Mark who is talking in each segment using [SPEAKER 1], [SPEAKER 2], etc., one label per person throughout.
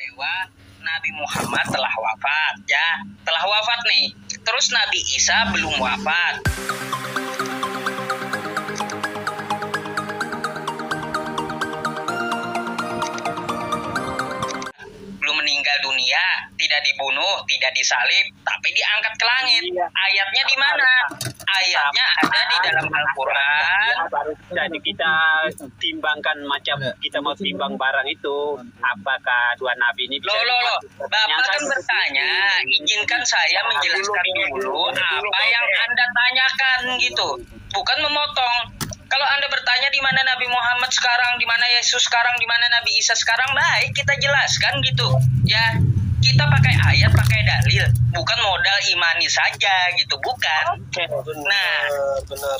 [SPEAKER 1] Dewa, Nabi Muhammad telah wafat, ya, telah wafat nih. Terus Nabi Isa belum wafat. Belum meninggal dunia, tidak dibunuh, tidak disalib, tapi diangkat ke langit. Ayatnya di mana? Ayatnya ada di dalam Al-Quran.
[SPEAKER 2] Jadi kita timbangkan macam kita mau timbang barang itu, apakah dua nabi ini bisa
[SPEAKER 1] Bapak kan bertanya, izinkan saya menjelaskan dulu apa yang Anda tanyakan gitu, bukan memotong. Kalau Anda bertanya di mana Nabi Muhammad sekarang, di mana Yesus sekarang, di mana Nabi Isa sekarang, baik kita jelaskan gitu. Ya, kita pakai ayat, pakai dalil, bukan modal imani saja gitu, bukan. Nah,
[SPEAKER 3] benar.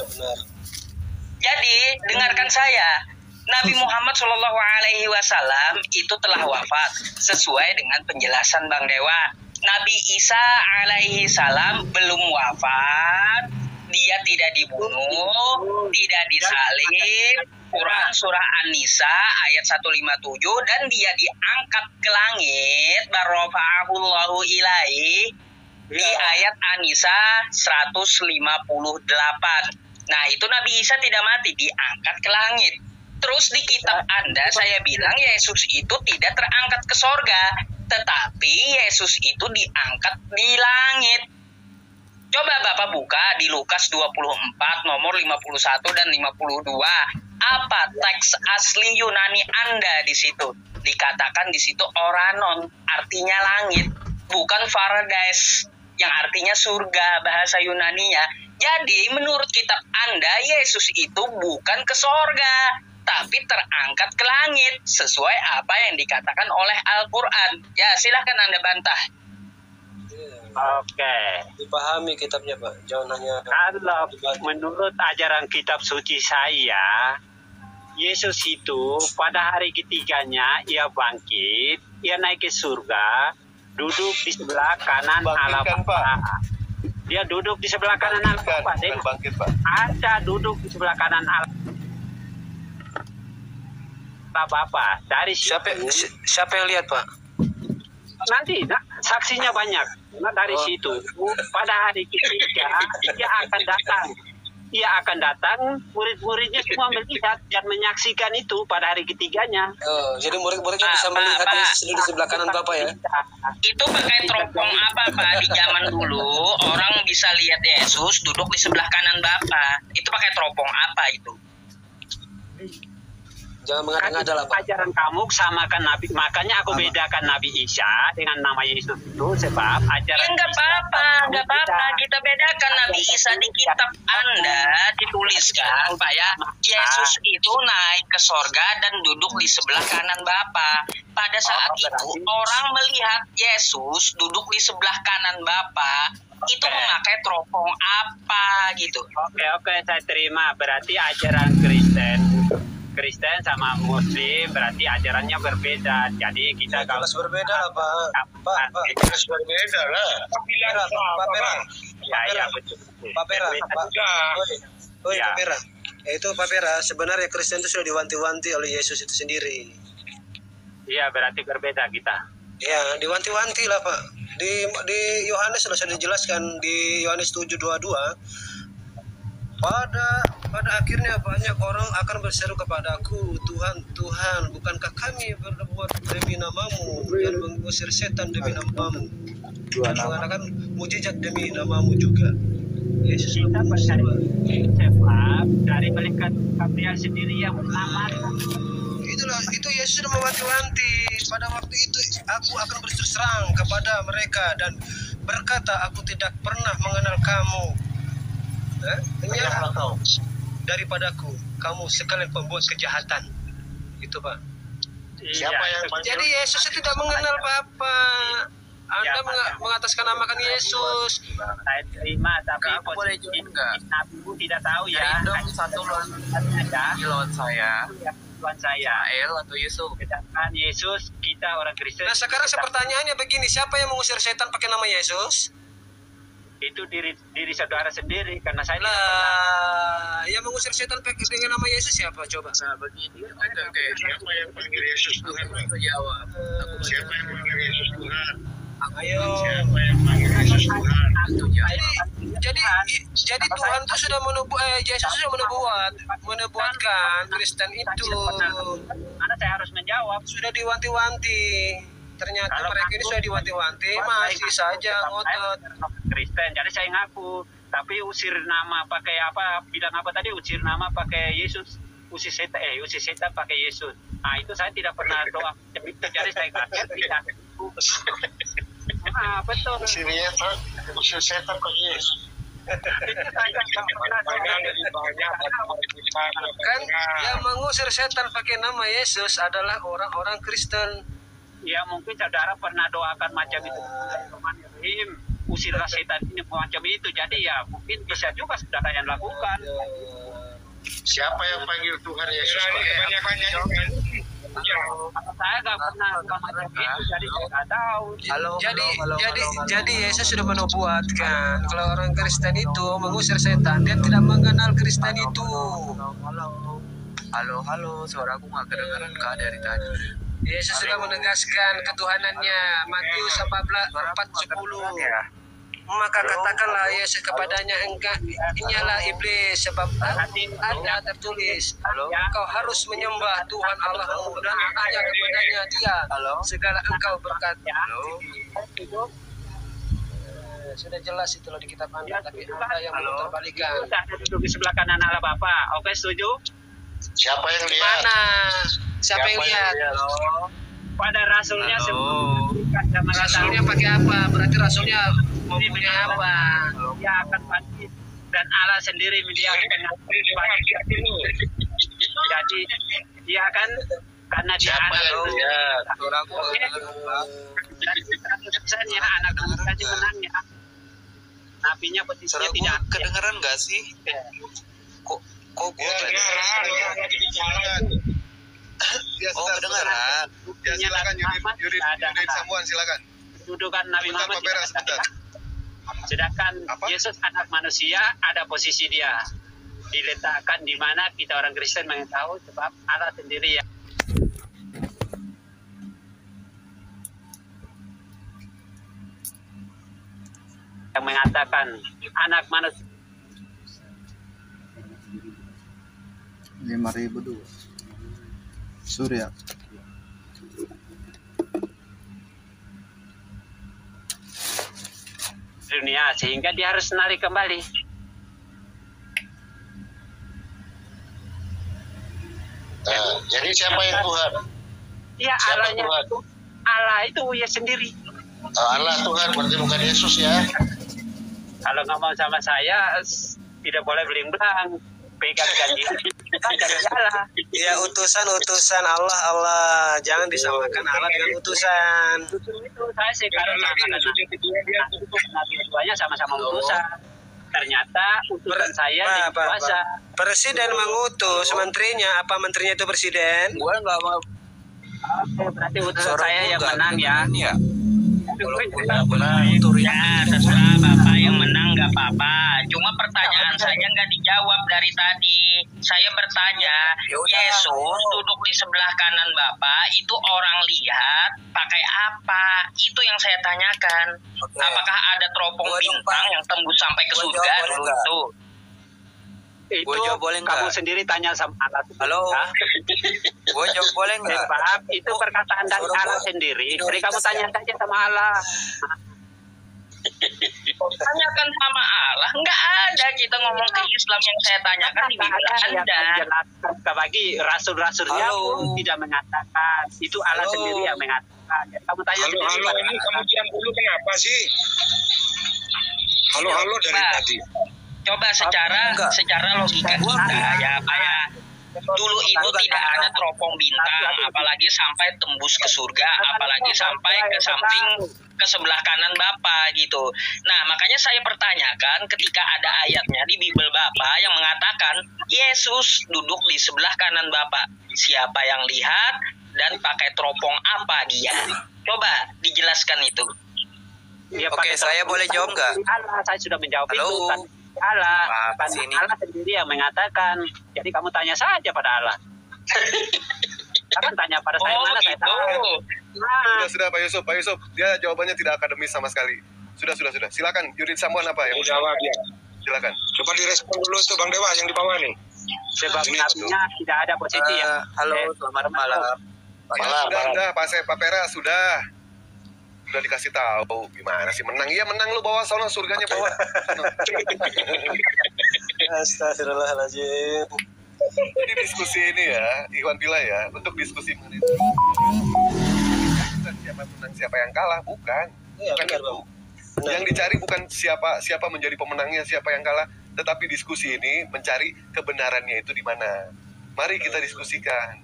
[SPEAKER 1] jadi dengarkan saya. Nabi Muhammad Shallallahu Alaihi Wasallam itu telah wafat sesuai dengan penjelasan Bang Dewa. Nabi Isa alaihi salam belum wafat, dia tidak dibunuh, tidak disalib. Quran surah An-Nisa ayat 157, dan dia diangkat ke langit, barrafa'ahullahu ilaihi, di ayat An-Nisa 158. Nah, itu Nabi Isa tidak mati, diangkat ke langit. Terus di kitab Anda saya bilang Yesus itu tidak terangkat ke sorga, tetapi Yesus itu diangkat di langit. Coba Bapak buka di Lukas 24 nomor 51 dan 52. Apa teks asli Yunani Anda di situ? Dikatakan di situ oranon, artinya langit, bukan paradise yang artinya surga bahasa Yunaninya. Jadi menurut kitab Anda Yesus itu bukan ke sorga, tapi terangkat ke langit sesuai apa yang dikatakan oleh Al-Quran. Ya, silahkan Anda bantah.
[SPEAKER 2] Oke.
[SPEAKER 3] Dipahami kitabnya, Pak. Jangan hanya
[SPEAKER 2] Kalau menurut ajaran kitab suci saya, Yesus itu pada hari ketiganya ia bangkit, ia naik ke surga, duduk di sebelah kanan Allah Bapa. Dia duduk di sebelah kanan Allah Bapa. Ada duduk di sebelah kanan Allah Bapa. Dari
[SPEAKER 3] siapa yang lihat, Pak?
[SPEAKER 2] Nanti saksinya banyak. Nah, dari situ pada hari ketiga ia akan datang, murid-muridnya semua melihat dan menyaksikan itu pada hari ketiganya.
[SPEAKER 3] Jadi murid-muridnya bisa melihat Yesus di sebelah kanan Bapak ya?
[SPEAKER 1] Itu pakai teropong apa Pak? Di zaman dulu orang bisa lihat Yesus duduk di sebelah kanan Bapak. Itu pakai teropong apa itu?
[SPEAKER 3] Jangan mengada-ngada lah, Pak.
[SPEAKER 2] Ajaran kamu samakan Nabi, makanya aku bedakan Nabi Isa dengan nama Yesus itu sebab ajaran
[SPEAKER 1] enggak apa-apa, kita bedakan. Nabi Isa di kitab Anda dituliskan Pak ya, Yesus itu naik ke sorga dan duduk di sebelah kanan Bapa. Pada saat itu orang melihat Yesus duduk di sebelah kanan Bapa, itu memakai teropong apa gitu.
[SPEAKER 2] Oke, saya terima. Berarti ajaran Kristen sama Muslim berarti ajarannya berbeda. Jadi kita
[SPEAKER 3] kalau berbeda lah, Pak.
[SPEAKER 4] Jelas berbeda lah.
[SPEAKER 3] Pak Pera.
[SPEAKER 2] Ya, betul.
[SPEAKER 3] Pak Pera. Pak Pera. Itu Pak Pera, sebenarnya Kristen itu sudah diwanti-wanti oleh Yesus itu sendiri.
[SPEAKER 2] Iya, berarti berbeda kita.
[SPEAKER 3] Ya, diwanti-wanti lah, Pak. Di Yohanes sudah dijelaskan di Yohanes 7:22. Pada akhirnya banyak orang akan berseru kepadaku, Tuhan, Tuhan, bukankah kami berbuat demi namamu dan mengusir setan demi namamu dan mengadakan mujizat demi namamu juga. Yesus
[SPEAKER 2] Kita berseru sebab dari malaikat Gabriel sendiri yang menyelamatkan.
[SPEAKER 3] Itu Yesus sudah mewanti-wanti. Pada waktu itu aku akan berterus terang kepada mereka dan berkata, aku tidak pernah mengenal kamu. Menyerah daripadaku, kamu sekalian pembuat kejahatan. Itu, Pak.
[SPEAKER 4] Siapa yang
[SPEAKER 3] Jadi Yesus tidak mengenal Bapa. Anda mengataskan namakan Yesus.
[SPEAKER 2] Saya terima, tapi
[SPEAKER 4] boleh juga.
[SPEAKER 2] Nabi tidak tahu ya.
[SPEAKER 4] Satu lawan saya.
[SPEAKER 2] Tuhan saya.
[SPEAKER 4] Atau Yusuf.
[SPEAKER 2] Sedangkan Yesus kita orang Kristen.
[SPEAKER 3] Nah, sekarang pertanyaannya begini, siapa yang mengusir setan pakai nama Yesus?
[SPEAKER 2] Itu diri saudara sendiri, karena saya
[SPEAKER 3] yang mengusir setan dengan nama Yesus siapa coba?
[SPEAKER 4] Nah, begini. Siapa yang panggil Yesus? Tuhan jawab. Siapa yang
[SPEAKER 3] Ayo.
[SPEAKER 4] Itu ya.
[SPEAKER 3] Jadi Tuhan tuh sudah Yesus sudah menubuatkan Kristen itu.
[SPEAKER 2] Mana saya harus menjawab.
[SPEAKER 3] Sudah diwanti-wanti. Ternyata
[SPEAKER 2] Kalau
[SPEAKER 3] mereka ini
[SPEAKER 2] ngaku,
[SPEAKER 3] sudah diwanti-wanti,
[SPEAKER 2] saya
[SPEAKER 3] masih
[SPEAKER 2] ngaku,
[SPEAKER 3] saja
[SPEAKER 2] tetap
[SPEAKER 3] ngotot.
[SPEAKER 2] saya Kristen, jadi saya ngaku. Tapi usir nama pakai apa? Bilang apa tadi? Usir nama pakai Yesus. Usir setan pakai Yesus. Nah itu saya tidak pernah doa macam itu. Jadi saya ngaku tidak. Betul.
[SPEAKER 5] Usir setan pakai Yesus.
[SPEAKER 2] Itu saya nggak pernah doa.
[SPEAKER 3] Kan yang mengusir setan pakai nama Yesus adalah orang-orang Kristen.
[SPEAKER 2] Ya mungkin saudara pernah doakan macam itu. Usirlah setan ini macam itu. Jadi ya mungkin bisa juga saudara yang lakukan.
[SPEAKER 5] Siapa yang panggil Tuhan Yesus?
[SPEAKER 2] Saya nggak pernah macam itu, jadi saya nggak tahu.
[SPEAKER 3] Jadi Yesus sudah menubuatkan kalau orang Kristen itu mengusir setan, dia tidak mengenal Kristen itu.
[SPEAKER 4] Halo, suaraku nggak kedengaran kak dari tadi.
[SPEAKER 3] Yesus sudah menegaskan ketuhanannya, Matius 14:10. Maka katakanlah Yesus kepadanya, inyalah iblis, sebab ada tertulis, engkau harus menyembah Tuhan Allahmu dan hanya kepadanya dia segala engkau berkata. Sudah jelas itu loh di kitab Anda, tapi Anda yang memutarbalikkan.
[SPEAKER 2] Sudah duduk di sebelah kanan Allah Bapa. Oke, setuju?
[SPEAKER 5] Siapa yang lihat?
[SPEAKER 3] Mana? Siapa yang lihat?
[SPEAKER 2] Pada rasulnya sebelum
[SPEAKER 3] Rasulnya pakai apa? Berarti rasulnya mempunyai apa?
[SPEAKER 2] dia akan bangkit dan Allah sendiri dia akan bangkit. Jadi dia akan karena dia
[SPEAKER 5] Siapa
[SPEAKER 2] anak
[SPEAKER 5] yang lihat?
[SPEAKER 2] dan 100% ya anak manusia menangnya. Nabinya posisinya tidak
[SPEAKER 4] Kedengeran nggak sih? Kok gue Oh kedengeran.
[SPEAKER 5] Ya silakan Yudin Samuan silakan.
[SPEAKER 2] Kedudukan Nabi
[SPEAKER 5] Sebentar,
[SPEAKER 2] Muhammad
[SPEAKER 5] Pak Beras,
[SPEAKER 2] tidak ada.
[SPEAKER 5] sebentar.
[SPEAKER 2] Sedangkan
[SPEAKER 5] Apa?
[SPEAKER 2] Yesus anak manusia ada posisi dia diletakkan di mana kita orang Kristen mengetahui sebab Allah sendiri yang mengatakan anak manusia
[SPEAKER 6] 5.000 dulu. Surya.
[SPEAKER 2] dunia sehingga dia harus narik kembali.
[SPEAKER 5] Jadi siapa yang Tuhan?
[SPEAKER 2] Ya
[SPEAKER 5] Siapa
[SPEAKER 2] Allahnya
[SPEAKER 5] Tuhan?
[SPEAKER 2] itu Allah itu ya sendiri.
[SPEAKER 5] Allah Tuhan, berarti bukan Yesus ya.
[SPEAKER 2] Kalau ngomong sama saya tidak boleh beling-belang, pegang janji Allah.
[SPEAKER 3] Ya utusan Allah, jangan disamakan Allah dengan utusan.
[SPEAKER 2] Itu saya sekarang dua-duanya sama-sama utusan. Ternyata utusan saya dikuasa.
[SPEAKER 3] Presiden mengutus menterinya, apa menterinya itu presiden?
[SPEAKER 4] Gue nggak mau.
[SPEAKER 2] Berarti utusan saya yang menang ya.
[SPEAKER 1] Ya, terserah Bapak yang menang nggak apa-apa. Cuma pertanyaan saya nggak dijawab dari tadi. Saya bertanya, Yesus duduk di sebelah kanan Bapak, itu orang lihat pakai apa? Itu yang saya tanyakan. Apakah ada teropong bintang yang tembus sampai ke surga dulu itu?
[SPEAKER 2] Itu
[SPEAKER 4] Gua jawab boleh
[SPEAKER 2] kamu
[SPEAKER 4] nggak?
[SPEAKER 2] sendiri tanya sama Allah.
[SPEAKER 4] Halo. Gue jawab boleh nggak?
[SPEAKER 2] Sebab itu perkataan dari Allah sendiri. Jadi kamu tanya saja sama Allah.
[SPEAKER 1] Tanyakan sama Allah. Nggak ada kita ngomong ke Islam yang saya tanyakan di Bibel ada.
[SPEAKER 2] Yang bagi rasul-rasulnya pun tidak mengatakan. Itu Allah sendiri yang mengatakan. Kamu tanya
[SPEAKER 5] Halo,
[SPEAKER 2] sendiri.
[SPEAKER 5] ini kamu diam dulu kenapa sih? Halo dari
[SPEAKER 1] Pak.
[SPEAKER 5] tadi.
[SPEAKER 1] Coba secara logika kita ya Pak ya. Dulu itu tidak ada teropong bintang, apalagi sampai tembus ke surga, apalagi sampai ke samping ke sebelah kanan Bapak gitu. Nah, makanya saya pertanyakan ketika ada ayatnya di Bibel Bapak yang mengatakan Yesus duduk di sebelah kanan Bapak. Siapa yang lihat dan pakai teropong apa dia? Coba dijelaskan itu.
[SPEAKER 4] Oke, saya boleh jawab nggak?
[SPEAKER 2] Allah, saya sudah menjawab
[SPEAKER 4] Halo.
[SPEAKER 2] itu kan. Allah,
[SPEAKER 4] Apa
[SPEAKER 2] kan
[SPEAKER 4] sih ini?
[SPEAKER 2] Allah sendiri yang mengatakan. Jadi kamu tanya saja pada Allah. Akan tanya pada saya mana saya
[SPEAKER 1] gitu.
[SPEAKER 2] tahu. Nah,
[SPEAKER 6] Sudah Pak Yusuf. Pak Yusuf, dia jawabannya tidak akademis sama sekali. Sudah. Silakan, Yudit Samuan apa yang
[SPEAKER 5] Mau jawab ya.
[SPEAKER 6] silakan.
[SPEAKER 5] Coba direspon dulu tuh Bang Dewa yang di bawah nih.
[SPEAKER 2] sebab artinya tidak ada posisi ya.
[SPEAKER 3] Halo, selamat malam.
[SPEAKER 6] Sudah, Pak Pera sudah dikasih tahu gimana sih menang. Iya menang, lu bawa sono surganya bawa.
[SPEAKER 3] Astagfirullahaladzim.
[SPEAKER 6] Jadi diskusi ini ya, Iwan Pila ya, untuk diskusi mengenai bukan siapa menang siapa yang kalah, bukan.
[SPEAKER 3] Iya,
[SPEAKER 6] Bukan
[SPEAKER 3] benar,
[SPEAKER 6] itu.
[SPEAKER 3] Bang. Benar.
[SPEAKER 6] Yang dicari bukan siapa menjadi pemenangnya, siapa yang kalah, tetapi diskusi ini mencari kebenarannya itu di mana. Mari kita diskusikan.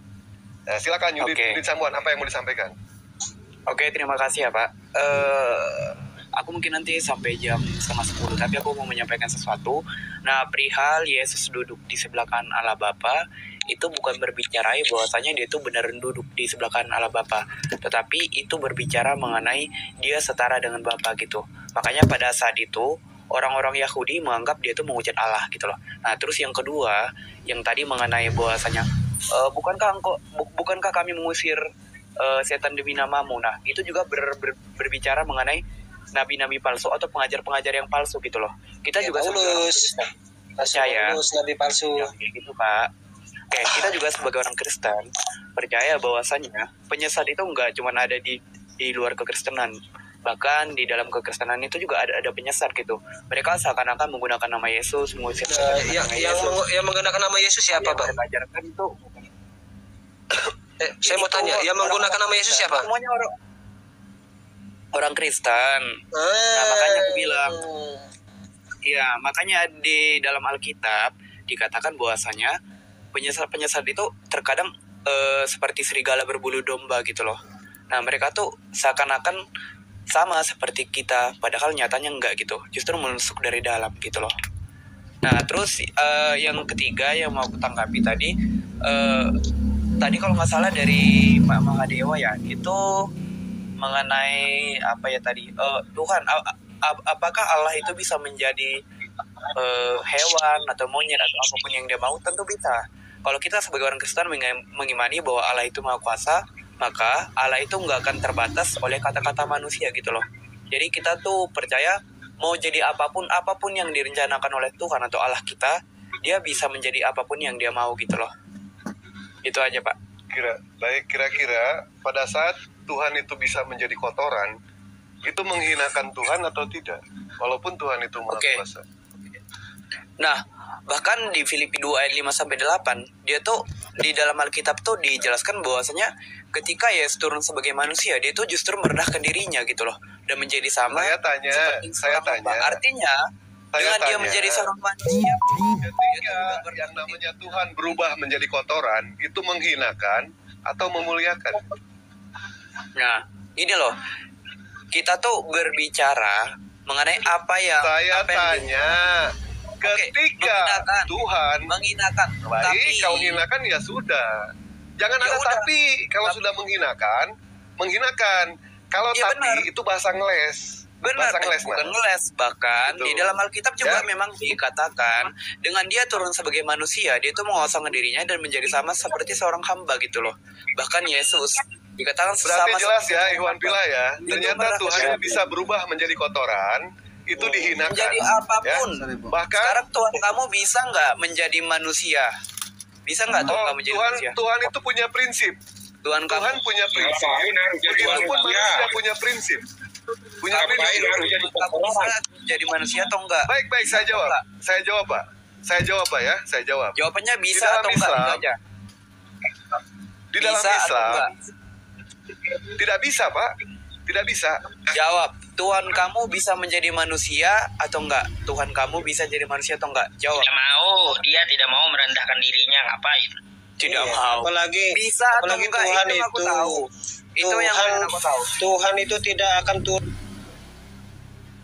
[SPEAKER 6] Nah, silakan Yudit Samuan, apa yang mau disampaikan?
[SPEAKER 7] Oke, terima kasih ya Pak. Aku mungkin nanti sampai jam 9:30, tapi aku mau menyampaikan sesuatu. Nah, perihal Yesus duduk di sebelah kanan Allah Bapa, itu bukan berbicara bahwasanya dia itu benar duduk di sebelah kanan Allah Bapa, tetapi itu berbicara mengenai dia setara dengan Bapa gitu. Makanya pada saat itu orang-orang Yahudi menganggap dia itu mewujud Allah gitu loh. Nah, terus yang kedua, yang tadi mengenai bahwasanya bukankah kami mengusir setan demi namamu. Nah, itu juga berbicara mengenai nabi-nabi palsu atau pengajar-pengajar yang palsu gitu loh. Kita juga percaya
[SPEAKER 3] nabi palsu.
[SPEAKER 7] Ya, gitu Pak. Oke, kita juga sebagai orang Kristen percaya bahwasanya penyesat itu enggak cuma ada di luar kekristenan. Bahkan di dalam kekristenan itu juga ada penyesat gitu. Mereka seakan-akan menggunakan nama Yesus, mengusir
[SPEAKER 3] Yang menggunakan nama Yesus siapa, Pak?
[SPEAKER 7] Mengajarkan itu
[SPEAKER 3] Saya mau tanya, yang menggunakan nama Yesus siapa?
[SPEAKER 7] Semuanya orang Kristen. Nah, makanya aku bilang, ya makanya di dalam Alkitab dikatakan bahwasanya penyesat itu terkadang seperti serigala berbulu domba gitu loh. Nah, mereka tuh seakan-akan sama seperti kita, padahal nyatanya enggak gitu. Justru menusuk dari dalam gitu loh. Nah, terus yang ketiga yang mau aku tanggapi tadi kalau nggak salah dari Pak Mahadewa ya, itu mengenai apa ya tadi, Tuhan, apakah Allah itu bisa menjadi hewan atau monyet atau apapun yang dia mau? Tentu bisa. Kalau kita sebagai orang Kristen mengimani bahwa Allah itu Maha Kuasa, maka Allah itu nggak akan terbatas oleh kata-kata manusia gitu loh. Jadi kita tuh percaya mau jadi apapun yang direncanakan oleh Tuhan atau Allah kita, dia bisa menjadi apapun yang dia mau gitu loh. Itu aja Pak.
[SPEAKER 6] Kira-kira pada saat Tuhan itu bisa menjadi kotoran, itu menghinakan Tuhan atau tidak? Walaupun Tuhan itu Maha Kuasa.
[SPEAKER 7] Nah, bahkan di Filipi 2 ayat 5-8, dia tuh di dalam Alkitab tuh dijelaskan bahwasanya ketika Yesus turun sebagai manusia, dia tuh justru merendahkan dirinya gitu loh, dan menjadi sama.
[SPEAKER 6] Saya tanya.
[SPEAKER 7] Artinya dengan dia menjadi seorang manusia,
[SPEAKER 6] ketika yang namanya Tuhan berubah menjadi kotoran, itu menghinakan atau memuliakan?
[SPEAKER 7] Nah, ini loh, kita tuh berbicara mengenai apa yang
[SPEAKER 6] tanya. Ketika Tuhan
[SPEAKER 7] menghinakan,
[SPEAKER 6] baik, kau hinakan ya sudah. Jangan ada tapi. Kalau sudah menghinakan. Kalau
[SPEAKER 7] ya,
[SPEAKER 6] tapi benar. Itu bahasa ngeles.
[SPEAKER 7] Benar, bukan ngeles. Bahkan
[SPEAKER 6] betul.
[SPEAKER 7] Di dalam Alkitab juga memang dikatakan dengan dia turun sebagai manusia, dia itu mengosongkan dirinya dan menjadi sama seperti seorang hamba gitu loh. Bahkan Yesus dikatakan
[SPEAKER 6] berarti jelas ya, Iwan Pila ya. Ternyata Tuhan bisa berubah menjadi kotoran. Itu dihinakan.
[SPEAKER 7] Menjadi apapun.
[SPEAKER 6] Ya? Bahkan
[SPEAKER 7] sekarang Tuhan kamu bisa nggak menjadi manusia? Bisa nggak Tuhan kamu menjadi manusia?
[SPEAKER 6] Tuhan itu punya prinsip. Tuhan punya prinsip. Begitupun manusia punya prinsip. Punya prinsip.
[SPEAKER 7] Kamu bisa jadi manusia atau enggak?
[SPEAKER 6] Baik, saya jawab. Saya jawab Pak ya.
[SPEAKER 7] Jawabannya bisa
[SPEAKER 6] atau
[SPEAKER 7] enggak aja.
[SPEAKER 6] Di dalam Islam tidak bisa Pak. Tidak bisa.
[SPEAKER 7] Jawab. Tuhan kamu bisa menjadi manusia atau enggak? Tuhan kamu bisa jadi manusia atau enggak? Jawab.
[SPEAKER 1] Tidak mau. Dia tidak mau merendahkan dirinya. Ngapain?
[SPEAKER 7] Tidak mau.
[SPEAKER 3] Apalagi
[SPEAKER 7] bisa atau enggak?
[SPEAKER 3] Tuhan
[SPEAKER 7] itu aku tahu. Itu yang aku tahu.
[SPEAKER 3] Tuhan itu tidak akan turun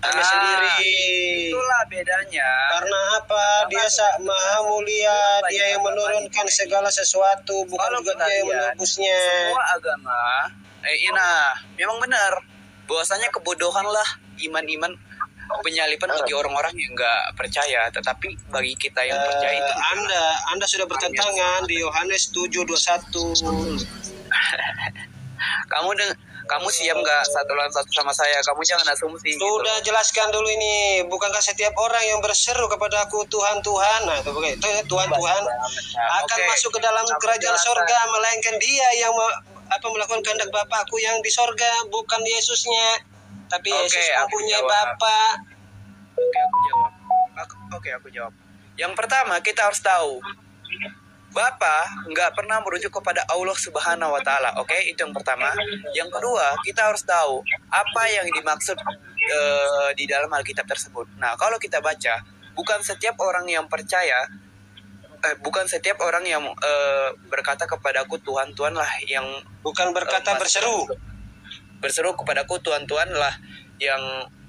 [SPEAKER 3] sendiri.
[SPEAKER 7] Itulah bedanya.
[SPEAKER 3] Karena apa? Dia maha mulia. Dia yang menurunkan segala sesuatu, bukan juga dia yang menebusnya.
[SPEAKER 7] Semua agama, memang benar bahwasanya kebodohanlah iman-iman penyalipan bagi orang-orang yang nggak percaya, tetapi bagi kita yang percaya itu
[SPEAKER 3] Anda sudah bertentangan di Yohanes 7:21.
[SPEAKER 7] Kamu siap nggak satu lawan satu sama saya? Kamu jangan asumsi.
[SPEAKER 3] Sudah
[SPEAKER 7] gitu.
[SPEAKER 3] jelaskan dulu ini. Bukankah setiap orang yang berseru kepada aku Tuhan, Tuhan, nah itu Tuhan, Tuhan akan masuk ke dalam kerajaan sorga, melainkan dia yang melakukan kehendak Bapakku yang di sorga, bukan Yesusnya, tapi Yesus mempunyai Bapa.
[SPEAKER 7] Oke, aku jawab. Yang pertama kita harus tahu Bapa nggak pernah merujuk kepada Allah Subhanahu wa Ta'ala. Oke, itu yang pertama. Yang kedua, kita harus tahu apa yang dimaksud di dalam Alkitab tersebut. Nah, kalau kita baca, bukan setiap orang yang percaya, bukan setiap orang yang berkata kepadaku Tuhan, Tuhan lah yang
[SPEAKER 3] bukan berkata berseru
[SPEAKER 7] kepadaku Tuhan, Tuhan lah yang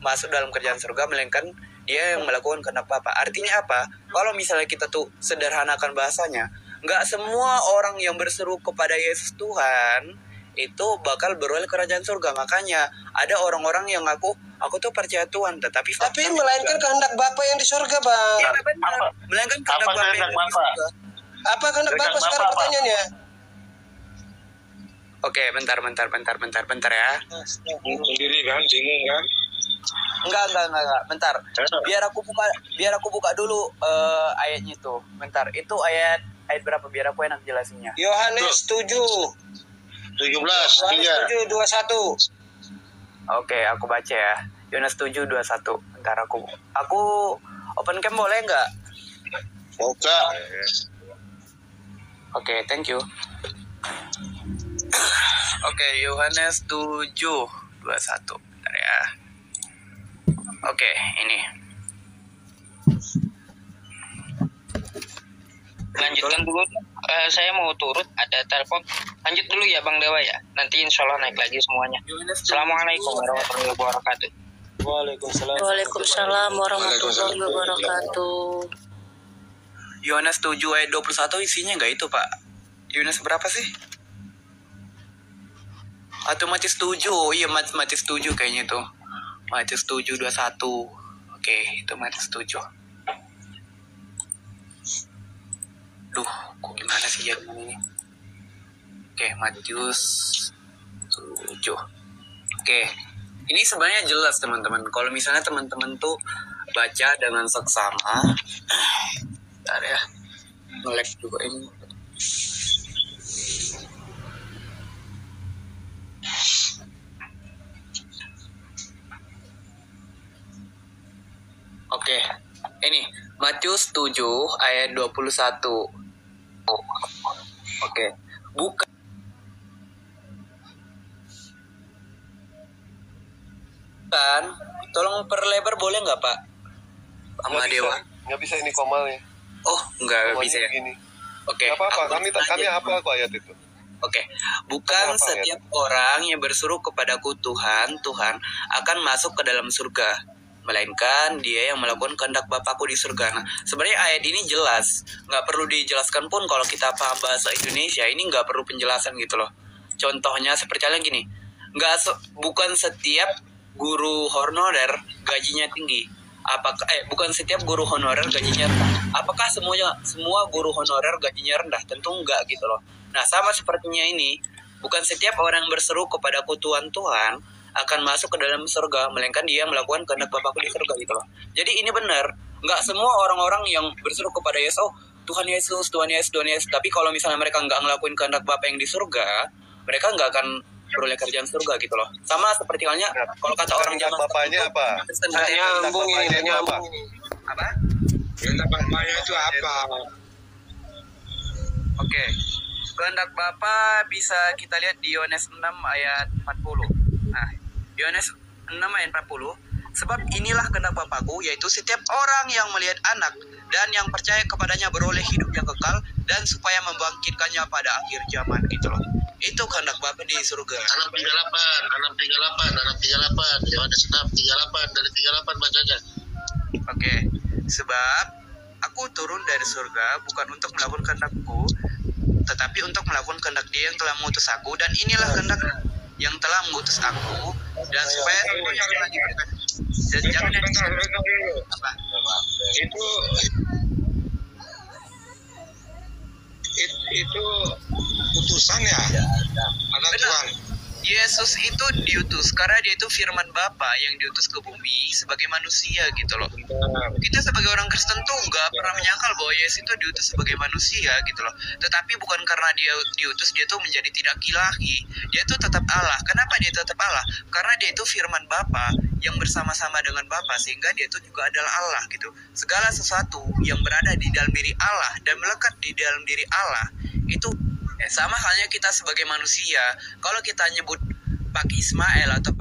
[SPEAKER 7] masuk dalam kerajaan surga, melainkan dia yang melakukan kehendak Bapa. Artinya apa? Kalau misalnya kita tuh sederhanakan bahasanya, nggak semua orang yang berseru kepada Yesus Tuhan itu bakal beroleh kerajaan surga. Makanya ada orang-orang yang aku tuh percaya Tuhan, tapi
[SPEAKER 3] melainkan kehendak Bapa yang di surga, Bang.
[SPEAKER 7] Ya, benar. Melainkan kehendak Bapa yang di surga.
[SPEAKER 3] Apa kehendak Bapa sekarang pertanyaannya?
[SPEAKER 7] Oke, bentar ya.
[SPEAKER 5] Sendiri kan, bingung kan?
[SPEAKER 7] Enggak. Bentar. Biar aku buka dulu ayatnya itu. Bentar. Itu ayat berapa biar aku enak jelasinnya.
[SPEAKER 3] Yohanes 7:21.
[SPEAKER 7] Oke, aku baca ya. Yohanes 7:21. Bentar aku open cam boleh nggak?
[SPEAKER 5] Buka.
[SPEAKER 7] Oke, thank you. Oke, Yohanes 7:21. Bentar ya. Oke, ini.
[SPEAKER 1] Lanjutkan dulu. Saya mau turut, ada telepon. Lanjut dulu ya Bang Dewa ya. Nanti insya Allah naik lagi semuanya. Assalamualaikum warahmatullahi wabarakatuh.
[SPEAKER 8] Waalaikumsalam warahmatullahi wabarakatuh.
[SPEAKER 7] Yohanes 7 ayat 21 isinya nggak itu, Pak? Yohanes berapa sih? Atau Matius 7? Iya, Matius 7 kayaknya itu. Matius 7:21. Oke, itu Matius 7. Duh, kok gimana sih jalan ini? Oke, Matius 7. Oke, ini sebenarnya jelas teman-teman. Kalau misalnya teman-teman tuh baca dengan seksama, bentar ya, nge-lag juga ini. Oke, ini Matius 7 ayat 21. Oke, bukan tolong perlebar boleh nggak Pak? Sama Dewa.
[SPEAKER 6] Nggak bisa ini komalnya.
[SPEAKER 7] Oh, nggak
[SPEAKER 6] Komalnya
[SPEAKER 7] bisa ya?
[SPEAKER 6] Gini.
[SPEAKER 7] Oke.
[SPEAKER 6] Nggak apa-apa, kami hafal kok ayat itu.
[SPEAKER 7] Oke, bukan setiap orang yang berseru kepadaku Tuhan, Tuhan akan masuk ke dalam surga, melainkan dia yang melakukan kehendak Bapakku di surga. Nah, sebenarnya ayat ini jelas, nggak perlu dijelaskan pun kalau kita paham bahasa Indonesia, ini nggak perlu penjelasan gitu loh. Contohnya seperti halnya gini, bukan setiap guru honorer gajinya tinggi. Bukan setiap guru honorer gajinya rendah. Apakah semua guru honorer gajinya rendah? Tentu enggak gitu loh. Nah, sama sepertinya ini, bukan setiap orang yang berseru kepadaku Tuhan, Tuhan akan masuk ke dalam surga, melainkan dia melakukan kehendak Bapakku di surga gitu loh. Jadi ini benar, nggak semua orang-orang yang berseru kepada Yesus, oh Tuhan Yesus, Tuhan Yesus, Tuhan Yesus. Tapi kalau misalnya mereka nggak ngelakuin kehendak Bapa yang di surga, mereka nggak akan beroleh kerjaan surga gitu loh. Sama seperti halnya kalau kata orang zaman
[SPEAKER 6] bapaknya apa?
[SPEAKER 3] Nyambung ini.
[SPEAKER 7] Apa?
[SPEAKER 5] Kehendak Bapaknya itu apa?
[SPEAKER 7] Oke. Kehendak Bapa bisa kita lihat di Yohanes 6 ayat 40. Nah, Yohanes 6 ayat 40. Sebab inilah kehendak Bapakku, yaitu setiap orang yang melihat anak dan yang percaya kepadanya beroleh hidup yang kekal, dan supaya membangkitkannya pada akhir zaman gitu loh. Itu kehendak Bapa di surga.
[SPEAKER 5] 6:38, Yohanes 6:38, dari 38 bacanya.
[SPEAKER 7] Oke. Sebab aku turun dari surga bukan untuk melakukan kehendakku, tetapi untuk melakukan kehendak Dia yang telah mengutus aku, dan inilah kehendak yang telah mengutus aku, dan supaya dan jangan apa?
[SPEAKER 5] Itu utusan ya, ada Tuhan.
[SPEAKER 7] Yesus itu diutus karena dia itu firman Bapa yang diutus ke bumi sebagai manusia gitu loh. Kita sebagai orang Kristen tuh nggak pernah menyangkal bahwa Yesus itu diutus sebagai manusia gitu loh. Tetapi bukan karena dia diutus dia tuh menjadi tidak ilahi. Dia tuh tetap Allah. Kenapa dia tetap Allah? Karena dia itu firman Bapa yang bersama-sama dengan Bapa, sehingga dia itu juga adalah Allah gitu. Segala sesuatu yang berada di dalam diri Allah dan melekat di dalam diri Allah itu sama halnya kita sebagai manusia. Kalau kita nyebut Pak Ismail atau